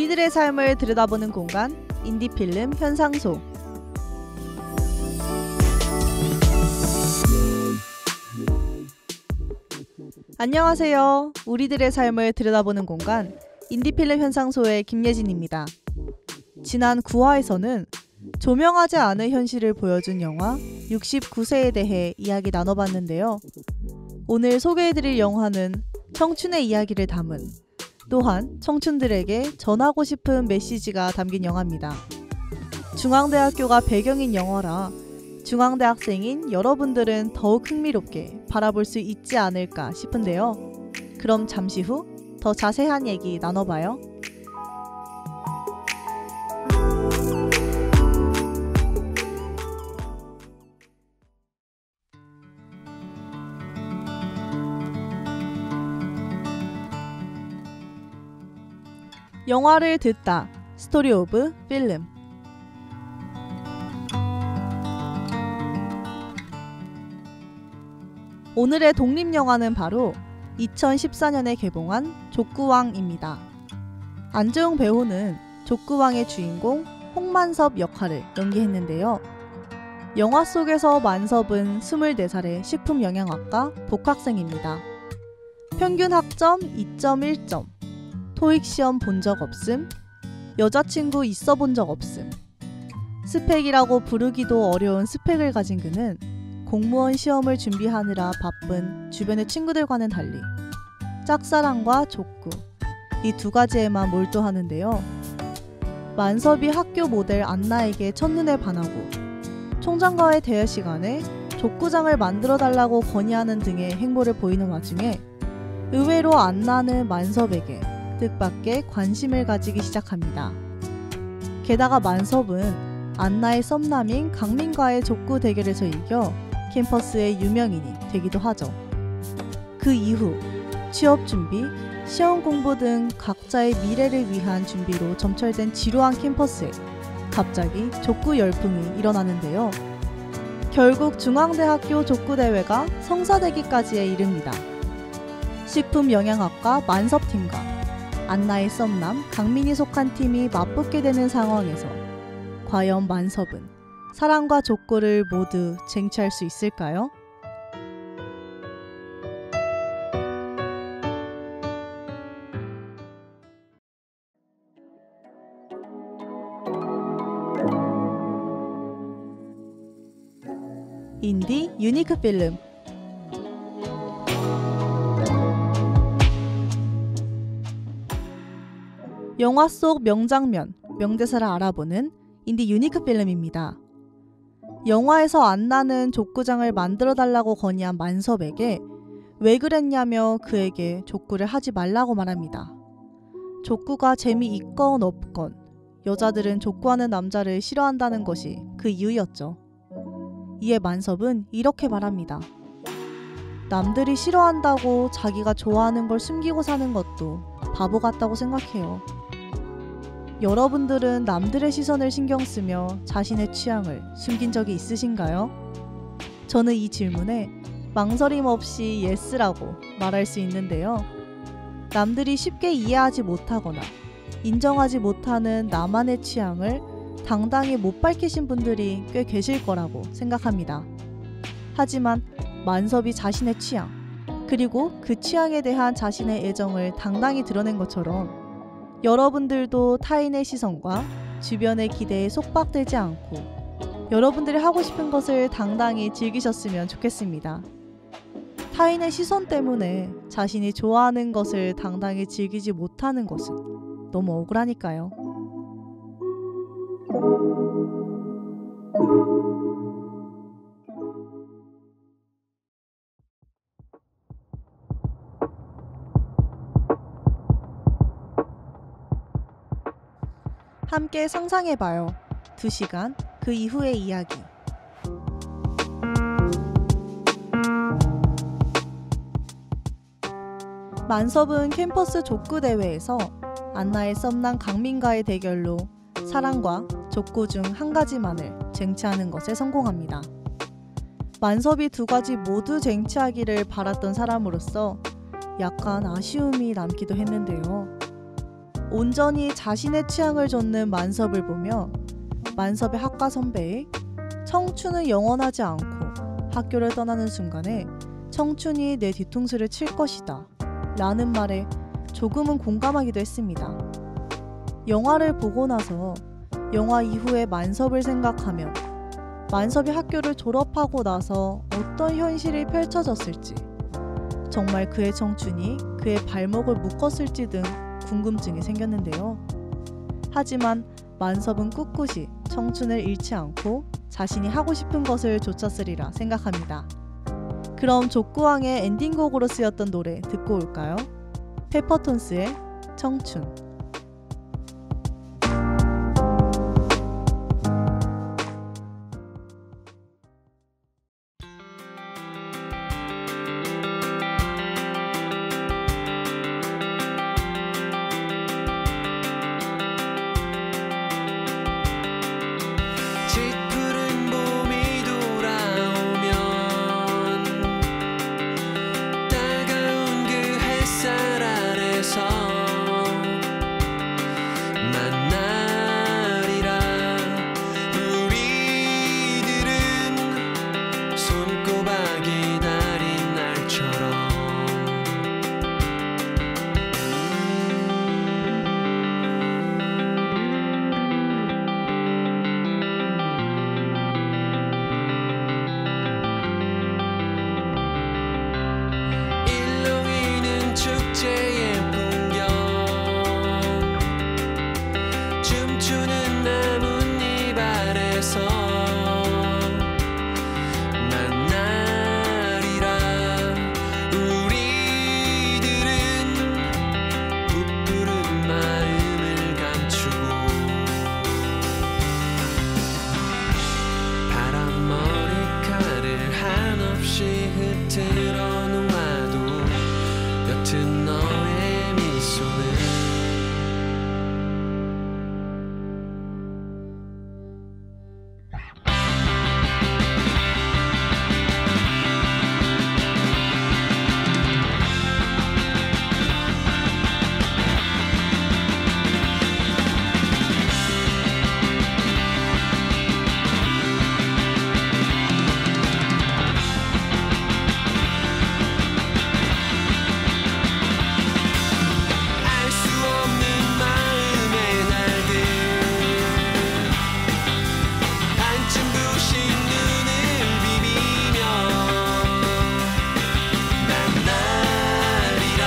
우리들의 삶을 들여다보는 공간, 인디필름 현상소. 안녕하세요. 우리들의 삶을 들여다보는 공간, 인디필름 현상소의 김예진입니다. 지난 9화에서는 조명하지 않은 현실을 보여준 영화 69세에 대해 이야기 나눠봤는데요. 오늘 소개해드릴 영화는 청춘의 이야기를 담은, 또한 청춘들에게 전하고 싶은 메시지가 담긴 영화입니다. 중앙대학교가 배경인 영화라 중앙대학생인 여러분들은 더욱 흥미롭게 바라볼 수 있지 않을까 싶은데요. 그럼 잠시 후 더 자세한 얘기 나눠봐요. 영화를 듣다. 스토리 오브 필름. 오늘의 독립영화는 바로 2014년에 개봉한 족구왕입니다. 안재홍 배우는 족구왕의 주인공 홍만섭 역할을 연기했는데요. 영화 속에서 만섭은 24살의 식품영양학과 복학생입니다. 평균 학점 2.1점, 토익 시험 본 적 없음, 여자친구 있어 본 적 없음. 스펙이라고 부르기도 어려운 스펙을 가진 그는 공무원 시험을 준비하느라 바쁜 주변의 친구들과는 달리 짝사랑과 족구, 이 두 가지에만 몰두하는데요. 만섭이 학교 모델 안나에게 첫눈에 반하고 총장과의 대화 시간에 족구장을 만들어달라고 건의하는 등의 행보를 보이는 와중에 의외로 안나는 만섭에게 뜻밖의 관심을 가지기 시작합니다. 게다가 만섭은 안나의 썸남인 강민과의 족구 대결에서 이겨 캠퍼스의 유명인이 되기도 하죠. 그 이후 취업 준비, 시험 공부 등 각자의 미래를 위한 준비로 점철된 지루한 캠퍼스에 갑자기 족구 열풍이 일어나는데요. 결국 중앙대학교 족구대회가 성사되기까지에 이릅니다. 식품영양학과 만섭팀과 안나의 썸남 강민이 속한 팀이 맞붙게 되는 상황에서 과연 만섭은 사랑과 족구를 모두 쟁취할 수 있을까요? 인디 유니크 필름. 영화 속 명장면, 명대사를 알아보는 인디 유니크 필름입니다. 영화에서 안나는 족구장을 만들어달라고 건의한 만섭에게 왜 그랬냐며 그에게 족구를 하지 말라고 말합니다. 족구가 재미있건 없건 여자들은 족구하는 남자를 싫어한다는 것이 그 이유였죠. 이에 만섭은 이렇게 말합니다. 남들이 싫어한다고 자기가 좋아하는 걸 숨기고 사는 것도 바보 같다고 생각해요. 여러분들은 남들의 시선을 신경 쓰며 자신의 취향을 숨긴 적이 있으신가요? 저는 이 질문에 망설임 없이 예스라고 말할 수 있는데요. 남들이 쉽게 이해하지 못하거나 인정하지 못하는 나만의 취향을 당당히 못 밝히신 분들이 꽤 계실 거라고 생각합니다. 하지만 만섭이 자신의 취향, 그리고 그 취향에 대한 자신의 애정을 당당히 드러낸 것처럼 여러분들도 타인의 시선과 주변의 기대에 속박되지 않고 여러분들이 하고 싶은 것을 당당히 즐기셨으면 좋겠습니다. 타인의 시선 때문에 자신이 좋아하는 것을 당당히 즐기지 못하는 것은 너무 억울하니까요. 함께 상상해봐요. 2시간 그 이후의 이야기. 만섭은 캠퍼스 족구대회에서 안나의 썸남 강민과의 대결로 사랑과 족구 중 한 가지만을 쟁취하는 것에 성공합니다. 만섭이 두 가지 모두 쟁취하기를 바랐던 사람으로서 약간 아쉬움이 남기도 했는데요. 온전히 자신의 취향을 좇는 만섭을 보며 만섭의 학과 선배의 청춘은 영원하지 않고 학교를 떠나는 순간에 청춘이 내 뒤통수를 칠 것이다 라는 말에 조금은 공감하기도 했습니다. 영화를 보고 나서 영화 이후의 만섭을 생각하면 만섭이 학교를 졸업하고 나서 어떤 현실이 펼쳐졌을지, 정말 그의 청춘이 그의 발목을 묶었을지 등 궁금증이 생겼는데요. 하지만 만섭은 꿋꿋이 청춘을 잃지 않고 자신이 하고 싶은 것을 좇았으리라 생각합니다. 그럼 족구왕의 엔딩곡으로 쓰였던 노래 듣고 올까요? 페퍼톤스의 청춘. 짙푸른 봄이 돌아오면 따가운 그 햇살 아래서 만나리라. 우리들은 손꼽아 기다린 날처럼 일렁이는 축제의 풍경, 춤추는 나뭇잎 아래서 만나리라. 우리들은 부푸른 마음을 감추고 파란 머리카락을 한없이 흐트러 놓아도 옅은 너의 미소는 알 수 없는 마음의 날들, 한층 부신 눈을 비비며 만나리라.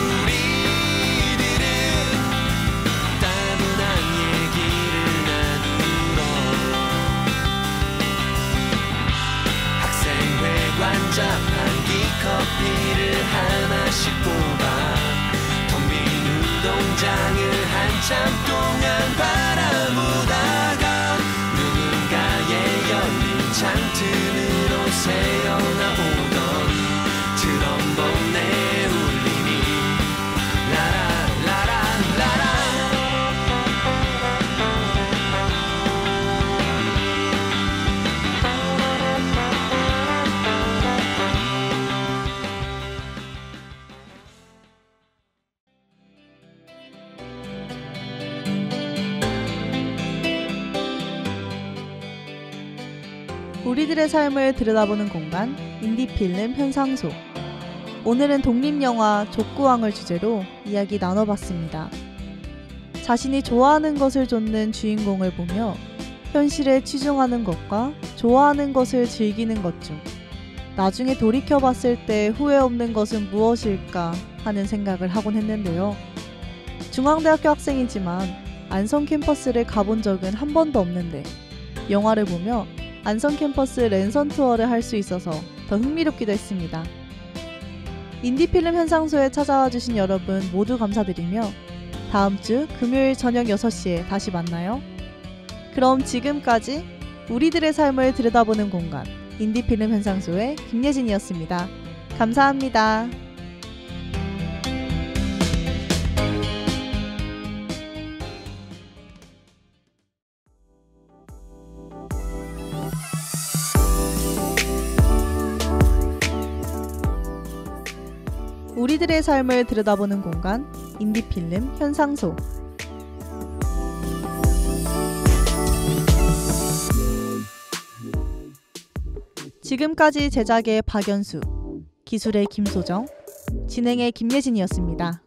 우리들은 따분한 얘기를 나누러 학생회관 자판 기커피를 하나씩 뽑아 텅 빈 운동장을 한참 동안 바라보다가 누군가의 열린 창틀으로 새어나오던 트럼본의 울림이 라라라라라라. 우리들의 삶을 들여다보는 공간, 인디필름 현상소. 오늘은 독립영화 족구왕을 주제로 이야기 나눠봤습니다. 자신이 좋아하는 것을 좇는 주인공을 보며 현실에 치중하는 것과 좋아하는 것을 즐기는 것 중 나중에 돌이켜봤을 때 후회 없는 것은 무엇일까 하는 생각을 하곤 했는데요. 중앙대학교 학생이지만 안성 캠퍼스를 가본 적은 한 번도 없는데 영화를 보며 안성 캠퍼스 랜선 투어를 할 수 있어서 더 흥미롭기도 했습니다. 인디필름 현상소에 찾아와 주신 여러분 모두 감사드리며 다음 주 금요일 저녁 6시에 다시 만나요. 그럼 지금까지 우리들의 삶을 들여다보는 공간 인디필름 현상소의 김예진이었습니다. 감사합니다. 우리들의 삶을 들여다보는 공간, 인디필름 현상소. 지금까지 제작의 박연수, 기술의 김소정, 진행의 김예진이었습니다.